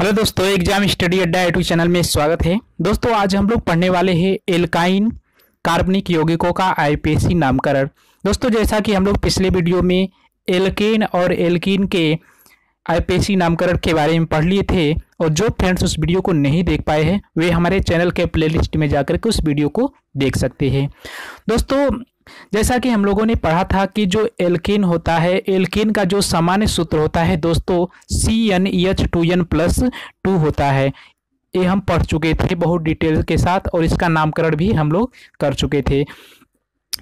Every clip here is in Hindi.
हेलो दोस्तों, एग्जाम स्टडी अड्डा यूट्यूब चैनल में स्वागत है। दोस्तों आज हम लोग पढ़ने वाले हैं एल्काइन कार्बनिक यौगिकों का आईपीएसी नामकरण। दोस्तों जैसा कि हम लोग पिछले वीडियो में एल्केन और एल्कीन के आईपीएसी नामकरण के बारे में पढ़ लिए थे, और जो फ्रेंड्स उस वीडियो को नहीं देख पाए हैं वे हमारे चैनल के प्लेलिस्ट में जाकर के उस वीडियो को देख सकते हैं। दोस्तों जैसा कि हम लोगों ने पढ़ा था कि जो एल्केन होता है, एल्केन का जो सामान्य सूत्र होता है दोस्तों CnH2n+2 होता है। ये हम पढ़ चुके थे बहुत डिटेल के साथ, और इसका नामकरण भी हम लोग कर चुके थे।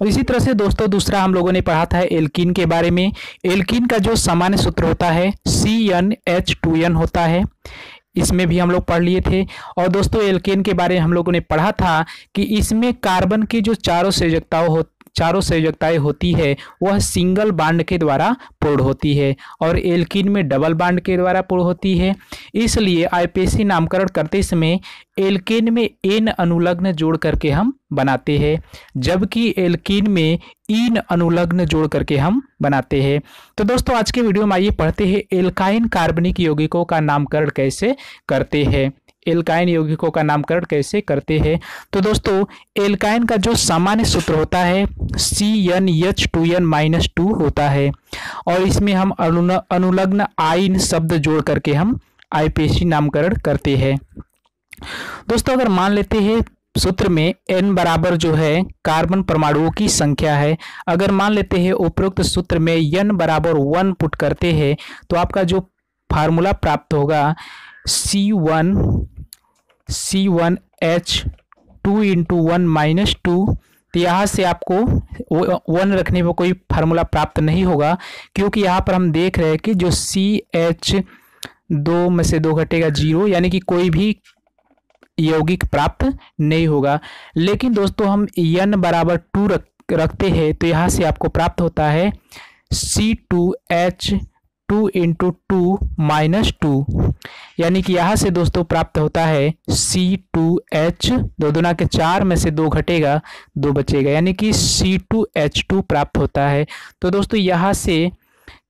इसी तरह से दोस्तों दूसरा हम लोगों ने पढ़ा था एल्कीन के बारे में। एल्कीन का जो सामान्य सूत्र होता है CnH2n होता है, इसमें भी हम लोग पढ़ लिए थे। और दोस्तों एल्केन के बारे में हम लोगों ने पढ़ा था कि इसमें कार्बन की जो चारों संयोजकताएं होती है वह सिंगल बांड के द्वारा पूर्ण होती है, और एल्कीन में डबल बांड के द्वारा पूर्ण होती है। इसलिए आईपीएसी नामकरण करते समय एल्केन में एन अनुलग्न जोड़ करके हम बनाते हैं, जबकि एल्कीन में इन अनुलग्न जोड़ करके हम बनाते हैं। तो दोस्तों आज के वीडियो में आइए पढ़ते हैं एल्काइन कार्बनिक यौगिकों का नामकरण कैसे करते हैं। एल्काइन यौगिकों का नामकरण कैसे करते हैं। तो दोस्तों एल्काइन का जो सामान्य सूत्र होता है CnH2n-2 होता है, और इसमें हम अनुलग्न आइन शब्द जोड़ करके हम आईपीएसी नामकरण करते हैं। दोस्तों अगर मान लेते हैं सूत्र में n बराबर जो है कार्बन परमाणुओं की संख्या है, अगर मान लेते हैं उपरोक्त सूत्र में n बराबर 1 पुट करते हैं तो आपका जो फार्मूला प्राप्त होगा C1H2 तो यहाँ से आपको 1 रखने पर कोई फार्मूला प्राप्त नहीं होगा, क्योंकि यहाँ पर हम देख रहे हैं कि जो CH2 में से 2 घटेगा 0, यानी कि कोई भी यौगिक प्राप्त नहीं होगा। लेकिन दोस्तों हम n बराबर 2 रखते हैं तो यहाँ से आपको प्राप्त होता है C2H2 × 2 -2, यानी कि यहाँ से दोस्तों प्राप्त होता है C2H 2 दूना के 4 में से 2 घटेगा 2 बचेगा, यानी कि C2H2 प्राप्त होता है। तो दोस्तों यहाँ से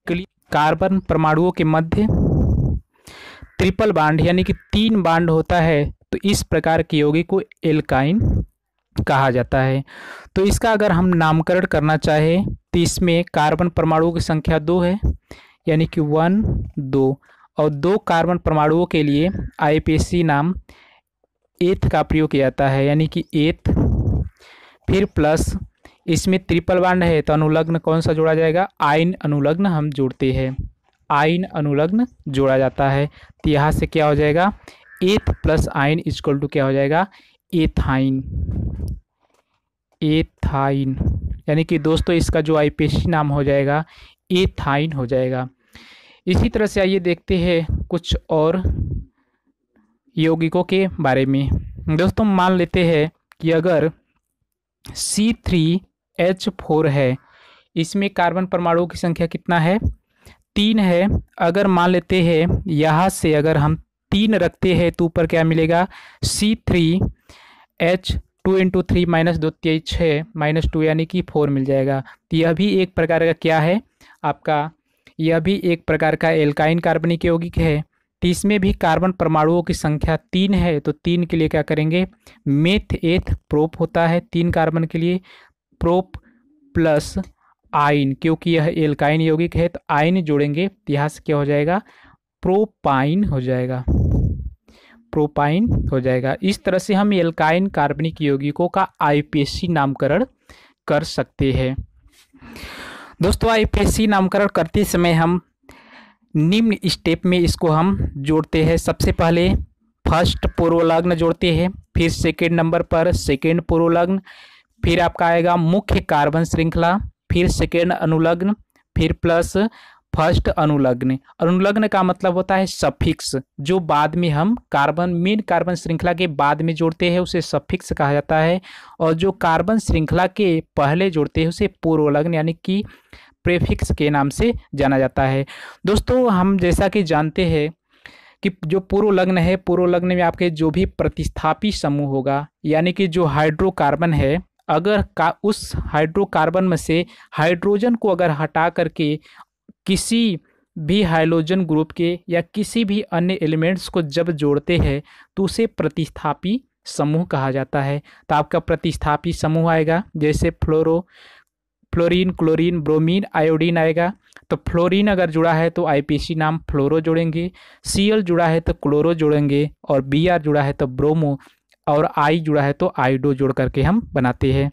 कार्बन परमाणुओं के मध्य ट्रिपल बांड यानी कि 3 बांड होता है, तो इस प्रकार के यौगिक को एल्काइन कहा जाता है। तो इसका अगर हम नामकरण करना चाहें तो इसमें कार्बन परमाणुओं की संख्या 2 है, यानी कि 1 2, और 2 कार्बन परमाणुओं के लिए आईपीएसी नाम एथ का प्रयोग किया जाता है, यानी कि एथ। फिर प्लस इसमें ट्रिपल बांड है तो अनुलग्न कौन सा जोड़ा जाएगा, आइन अनुलग्न हम जोड़ते हैं, आइन अनुलग्न जोड़ा जाता है। तो यहाँ से क्या हो जाएगा एथ प्लस आइन इक्वल टू क्या हो जाएगा एथाइन, एथाइन, यानी कि दोस्तों इसका जो आईपीएसी नाम हो जाएगा एथाइन हो जाएगा। इसी तरह से आइए देखते हैं कुछ और यौगिकों के बारे में। दोस्तों मान लेते हैं कि अगर C3H4 है, इसमें कार्बन परमाणुओं की संख्या कितना है 3 है। अगर मान लेते हैं यहाँ से अगर हम 3 रखते हैं तो ऊपर क्या मिलेगा C3H2 × 3 -2 6 -2 यानी कि 4 मिल जाएगा। तो यह भी एक प्रकार का क्या है आपका, यह भी एक प्रकार का एल्काइन कार्बनिक यौगिक है। तो इसमें भी कार्बन परमाणुओं की संख्या 3 है, तो 3 के लिए क्या करेंगे मेथ एथ प्रोप होता है 3 कार्बन के लिए, प्रोप प्लस आइन, क्योंकि यह एल्काइन यौगिक है तो आइन जोड़ेंगे तो यहाँ से क्या हो जाएगा प्रोपाइन हो जाएगा, प्रोपाइन हो जाएगा। इस तरह से हम एल्काइन कार्बनिक यौगिकों का आईपीएसी नामकरण कर सकते हैं। दोस्तों आईपीएसी नामकरण करते समय हम निम्न स्टेप में इसको हम जोड़ते हैं। सबसे पहले फर्स्ट पूर्वलग्न जोड़ते हैं, फिर सेकेंड नंबर पर सेकेंड पूर्वलग्न, फिर आपका आएगा मुख्य कार्बन श्रृंखला, फिर सेकेंड अनुलग्न, फिर प्लस फर्स्ट अनुलग्न। अनुलग्न का मतलब होता है सफिक्स, जो बाद में हम मेन कार्बन श्रृंखला के बाद में जोड़ते हैं उसे सफिक्स कहा जाता है, और जो कार्बन श्रृंखला के पहले जोड़ते हैं उसे पूर्वलग्न यानी कि प्रीफिक्स के नाम से जाना जाता है। दोस्तों हम जैसा कि जानते हैं कि जो पूर्वलग्न है, पूर्वलग्न में आपके जो भी प्रतिस्थापी समूह होगा, यानी कि जो हाइड्रोकार्बन है, अगर उस हाइड्रोकार्बन में से हाइड्रोजन को अगर हटा करके किसी भी हाइड्रोजन ग्रुप के या किसी भी अन्य एलिमेंट्स को जब जोड़ते हैं तो उसे प्रतिस्थापी समूह कहा जाता है। तो आपका प्रतिस्थापी समूह आएगा, जैसे फ्लोरीन, क्लोरीन, ब्रोमीन, आयोडीन आएगा। तो फ्लोरीन अगर जुड़ा है तो आईपीसी नाम फ्लोरो जोड़ेंगे, Cl जुड़ा है तो क्लोरो जोड़ेंगे, और Br जुड़ा है तो ब्रोमो, और I जुड़ा है तो आइडो जोड़ करके हम बनाते हैं।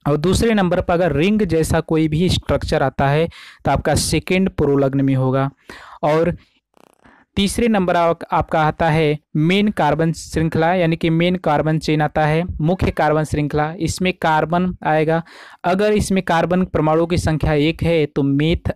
और दूसरे नंबर पर अगर रिंग जैसा कोई भी स्ट्रक्चर आता है तो आपका सेकेंड पुरोलग्न में होगा। और तीसरे नंबर आपका आता है मेन कार्बन श्रृंखला, यानी कि मेन कार्बन चेन आता है, मुख्य कार्बन श्रृंखला। इसमें कार्बन आएगा, अगर इसमें कार्बन परमाणु की संख्या 1 है तो मेथ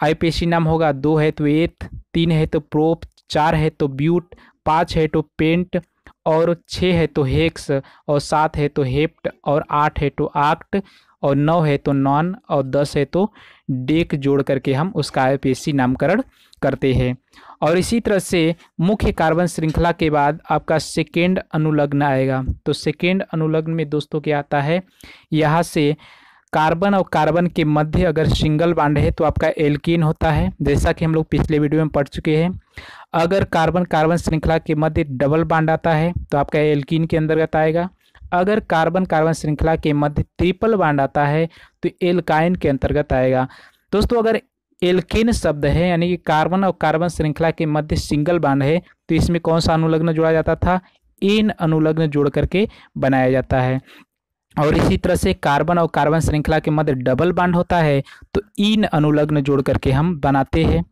आईपीसी नाम होगा, 2 है तो एथ, 3 है तो प्रोप, 4 है तो ब्यूट, 5 है तो पेंट, और 6 है तो हेक्स, और 7 है तो हेप्ट, और 8 है तो आक्ट, और 9 है तो नॉन, और 10 है तो डेक जोड़ करके हम उसका आईपीसी नामकरण करते हैं। और इसी तरह से मुख्य कार्बन श्रृंखला के बाद आपका सेकेंड अनुलग्न आएगा। तो सेकेंड अनुलग्न में दोस्तों क्या आता है, यहाँ से कार्बन और कार्बन के मध्य अगर सिंगल बॉन्ड है तो आपका एल्कीन होता है, जैसा कि हम लोग पिछले वीडियो में पढ़ चुके हैं। अगर कार्बन कार्बन श्रृंखला के मध्य डबल बॉन्ड आता है तो आपका एल्कीन के अंतर्गत आएगा। अगर कार्बन कार्बन श्रृंखला के मध्य ट्रिपल बॉन्ड आता है तो एल्काइन के अंतर्गत आएगा। दोस्तों अगर एल्केन शब्द है, यानी कि कार्बन और कार्बन श्रृंखला के मध्य सिंगल बॉन्ड है, तो इसमें कौन सा अनुलग्न जोड़ा जाता था, एन अनुलग्न जोड़ करके बनाया जाता है। और इसी तरह से कार्बन और कार्बन श्रृंखला के मध्य डबल बॉन्ड होता है तो इन अनुलग्न जोड़ करके हम बनाते हैं।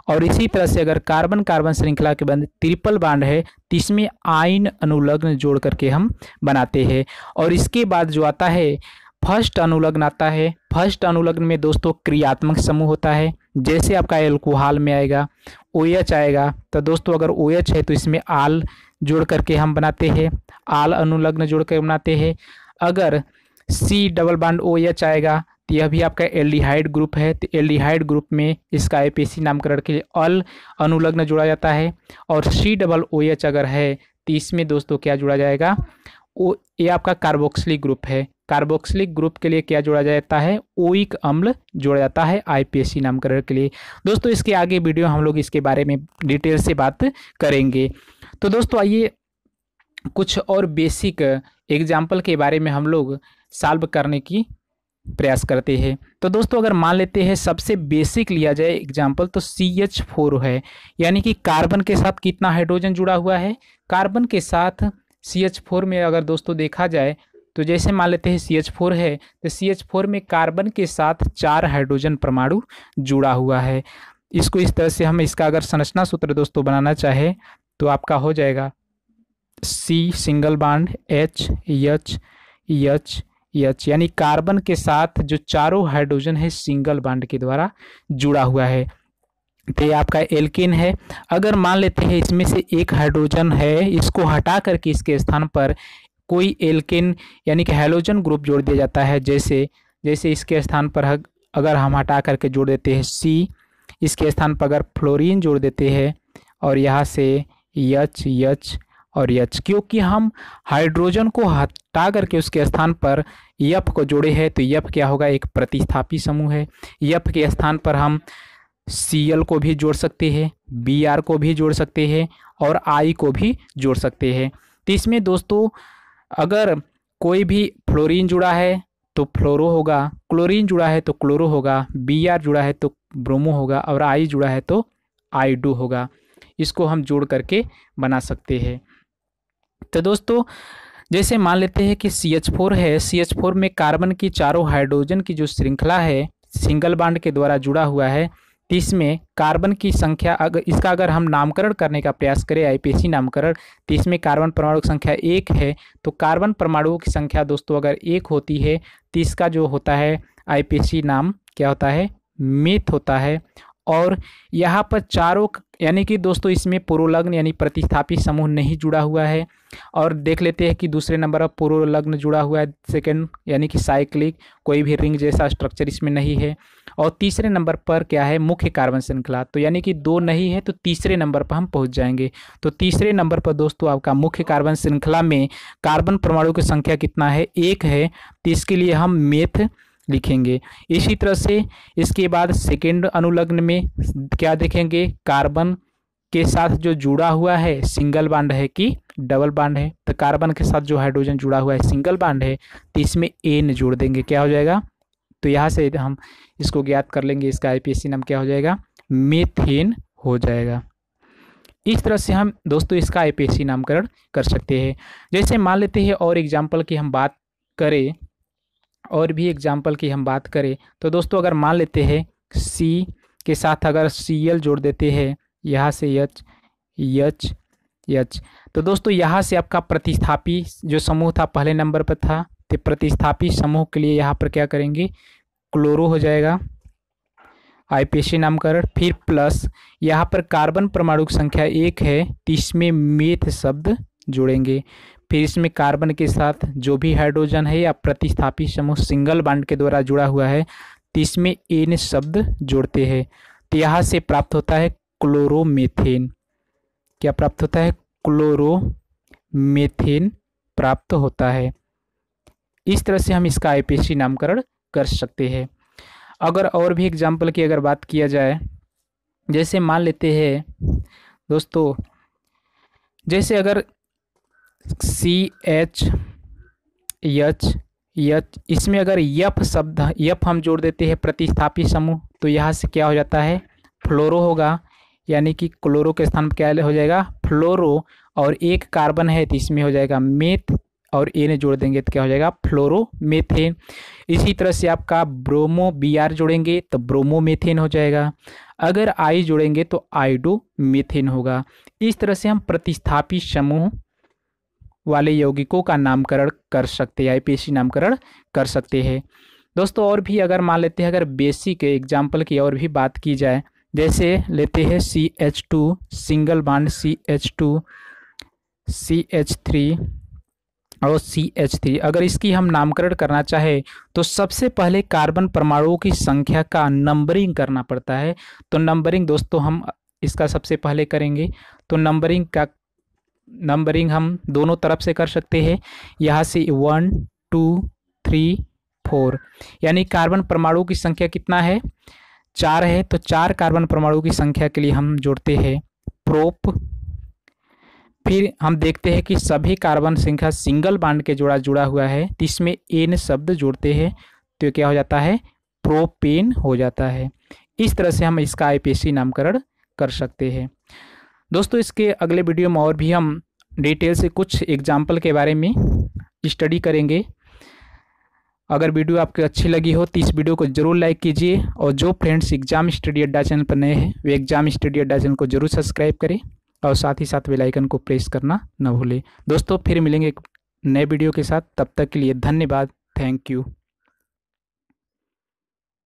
और इसी तरह से अगर कार्बन कार्बन श्रृंखला के मध्य ट्रिपल बॉन्ड है तो इसमें आइन अनुलग्न जोड़ करके हम बनाते हैं। और इसके बाद जो आता है फर्स्ट अनुलग्न आता है। फर्स्ट अनुलग्न में दोस्तों क्रियात्मक समूह होता है, जैसे आपका एल्कोहल में आएगा OH आएगा। तो दोस्तों अगर OH है तो इसमें आल जोड़ करके हम बनाते हैं, आल अनुलग्न जोड़ कर बनाते हैं। अगर C डबल बॉन्ड OH आएगा तो यह भी आपका एल्डिहाइड ग्रुप है, तो एल्डिहाइड ग्रुप में इसका आईपीसी नामकरण के लिए अल अनुलग्न जोड़ा जाता है। और C डबल OH अगर है तो इसमें दोस्तों क्या जोड़ा जाएगा, ये आपका कार्बोक्सिलिक ग्रुप है। कार्बोक्सिलिक ग्रुप के लिए क्या जोड़ा जाता है, ओइक अम्ल जोड़ा जाता है आईपीसी नामकरण के लिए। दोस्तों इसके आगे वीडियो हम लोग इसके बारे में डिटेल से बात करेंगे। तो दोस्तों आइए कुछ और बेसिक एग्जाम्पल के बारे में हम लोग सॉल्व करने की प्रयास करते हैं। तो दोस्तों अगर मान लेते हैं सबसे बेसिक लिया जाए एग्जाम्पल तो CH4 है, यानी कि कार्बन के साथ कितना हाइड्रोजन जुड़ा हुआ है, कार्बन के साथ CH4 में अगर दोस्तों देखा जाए तो जैसे मान लेते हैं CH4 है तो CH4 में कार्बन के साथ 4 हाइड्रोजन परमाणु जुड़ा हुआ है। इसको इस तरह से हम इसका अगर संरचना सूत्र दोस्तों बनाना चाहे तो आपका हो जाएगा C single bond H H H H, यानी कार्बन के साथ जो चारों हाइड्रोजन है सिंगल बॉन्ड के द्वारा जुड़ा हुआ है। तो ये आपका एल्केन है। अगर मान लेते हैं इसमें से एक हाइड्रोजन है, इसको हटा करके इसके स्थान पर कोई एल्केन यानी कि हैलोजन ग्रुप जोड़ दिया जाता है। जैसे इसके स्थान पर अगर हम हटा करके जोड़ देते हैं C, इसके स्थान पर अगर फ्लोरीन जोड़ देते हैं और यहाँ से H और H, क्योंकि हम हाइड्रोजन को हटा करके उसके स्थान पर F को जोड़े हैं तो F क्या होगा, एक प्रतिस्थापी समूह है। F के स्थान पर हम Cl को भी जोड़ सकते हैं, Br को भी जोड़ सकते हैं और I को भी जोड़ सकते हैं। तो इसमें दोस्तों अगर कोई भी फ्लोरीन जुड़ा है तो फ्लोरो होगा, क्लोरीन जुड़ा है तो क्लोरो होगा, Br जुड़ा है तो ब्रोमो होगा और I जुड़ा है तो आइडो होगा। इसको हम जोड़ करके बना सकते हैं। तो दोस्तों जैसे मान लेते हैं कि CH4 है, CH4 में कार्बन की चारों हाइड्रोजन की जो श्रृंखला है सिंगल बॉन्ड के द्वारा जुड़ा हुआ है, इसमें कार्बन की संख्या अगर हम नामकरण करने का प्रयास करें आईपीसी नामकरण, तो इसमें कार्बन परमाणु की संख्या 1 है। तो कार्बन परमाणुओं की संख्या दोस्तों अगर 1 होती है तो इसका जो होता है आईपीसी नाम क्या होता है, मेथ होता है। और यहाँ पर चारों यानी कि दोस्तों इसमें पुरोलग्न यानी प्रतिस्थापी समूह नहीं जुड़ा हुआ है। और देख लेते हैं कि दूसरे नंबर पर पुरोलग्न जुड़ा हुआ है, सेकंड यानी कि साइक्लिक, कोई भी रिंग जैसा स्ट्रक्चर इसमें नहीं है। और तीसरे नंबर पर क्या है, मुख्य कार्बन श्रृंखला, तो यानी कि 2 नहीं है तो तीसरे नंबर पर हम पहुंच जाएंगे। तो तीसरे नंबर पर दोस्तों आपका मुख्य कार्बन श्रृंखला में कार्बन परमाणु की संख्या कितना है, 1 है। तो इसके लिए हम मेथ लिखेंगे। इसी तरह से इसके बाद सेकेंड अनुलग्न में क्या देखेंगे, कार्बन के साथ जो जुड़ा हुआ है सिंगल बॉन्ड है कि डबल बॉन्ड है। तो कार्बन के साथ जो हाइड्रोजन जुड़ा हुआ है सिंगल बॉन्ड है, तो इसमें एन जोड़ देंगे, क्या हो जाएगा, तो यहाँ से हम इसको ज्ञात कर लेंगे, इसका आईपीएससी नाम क्या हो जाएगा, मीथेन हो जाएगा। इस तरह से हम दोस्तों इसका आईपीएससी नामकरण कर सकते हैं। जैसे मान लेते हैं और एग्जाम्पल की हम बात करें, और भी एग्जाम्पल की हम बात करें तो दोस्तों अगर मान लेते हैं सी के साथ अगर Cl जोड़ देते हैं, यहाँ से H, तो दोस्तों यहाँ से आपका प्रतिस्थापी जो समूह था पहले नंबर पर था, तो प्रतिस्थापी समूह के लिए यहाँ पर क्या करेंगे, क्लोरो हो जाएगा आईपीएससी नामकरण। फिर प्लस यहाँ पर कार्बन परमाणु की संख्या 1 है, तो इसमें मेथ शब्द जोड़ेंगे। फिर इसमें कार्बन के साथ जो भी हाइड्रोजन है या प्रतिस्थापी समूह सिंगल बॉन्ड के द्वारा जुड़ा हुआ है, तो इसमें एन शब्द जोड़ते हैं। तो यहाँ से प्राप्त होता है क्लोरोमेथेन। क्या प्राप्त होता है, क्लोरोमेथेन प्राप्त होता है। इस तरह से हम इसका आईपीएससी नामकरण कर सकते हैं। अगर और भी एग्जाम्पल की अगर बात किया जाए, जैसे मान लेते हैं दोस्तों, जैसे अगर CH इसमें अगर यफ शब्द, यफ हम जोड़ देते हैं प्रतिस्थापी समूह, तो यहाँ से क्या हो जाता है, फ्लोरो होगा, यानी कि क्लोरो के स्थान पर क्या हो जाएगा, फ्लोरो, और एक कार्बन है तो इसमें हो जाएगा मेथ, और ए ने जोड़ देंगे तो क्या हो जाएगा, फ्लोरोमेथेन। इसी तरह से आपका ब्रोमो Br जोड़ेंगे तो ब्रोमोमेथेन हो जाएगा। अगर आई जोड़ेंगे तो आइडोमेथेन होगा। इस तरह से हम प्रतिस्थापी समूह वाले यौगिकों का नामकरण कर सकते हैं, आईपीएससी नामकरण कर सकते हैं। दोस्तों और भी अगर मान लेते हैं, अगर बेसिक एग्जाम्पल की और भी बात की जाए, जैसे लेते हैं CH2 single bond CH2 CH3 और CH3। अगर इसकी हम नामकरण करना चाहे तो सबसे पहले कार्बन परमाणुओं की संख्या का नंबरिंग करना पड़ता है। तो नंबरिंग दोस्तों हम इसका सबसे पहले करेंगे, तो नंबरिंग हम दोनों तरफ से कर सकते हैं। यहाँ से 1 2 3 4, यानी कार्बन परमाणु की संख्या कितना है, 4 है, तो 4 कार्बन परमाणु की संख्या के लिए हम जोड़ते हैं प्रोप। फिर हम देखते हैं कि सभी कार्बन संख्या सिंगल बॉन्ड के जुड़ा हुआ है, तो इसमें एन शब्द जोड़ते हैं, तो क्या हो जाता है, प्रोपेन हो जाता है। इस तरह से हम इसका आईपीएससी नामकरण कर सकते हैं। दोस्तों इसके अगले वीडियो में और भी हम डिटेल से कुछ एग्जाम्पल के बारे में स्टडी करेंगे। अगर वीडियो आपको अच्छी लगी हो तो इस वीडियो को जरूर लाइक कीजिए, और जो फ्रेंड्स एग्जाम स्टडी अड्डा चैनल पर नए हैं वे एग्जाम स्टडी अड्डा चैनल को जरूर सब्सक्राइब करें, और साथ ही साथ बेल आइकन को प्रेस करना न भूलें। दोस्तों फिर मिलेंगे एक नए वीडियो के साथ, तब तक के लिए धन्यवाद, थैंक यू।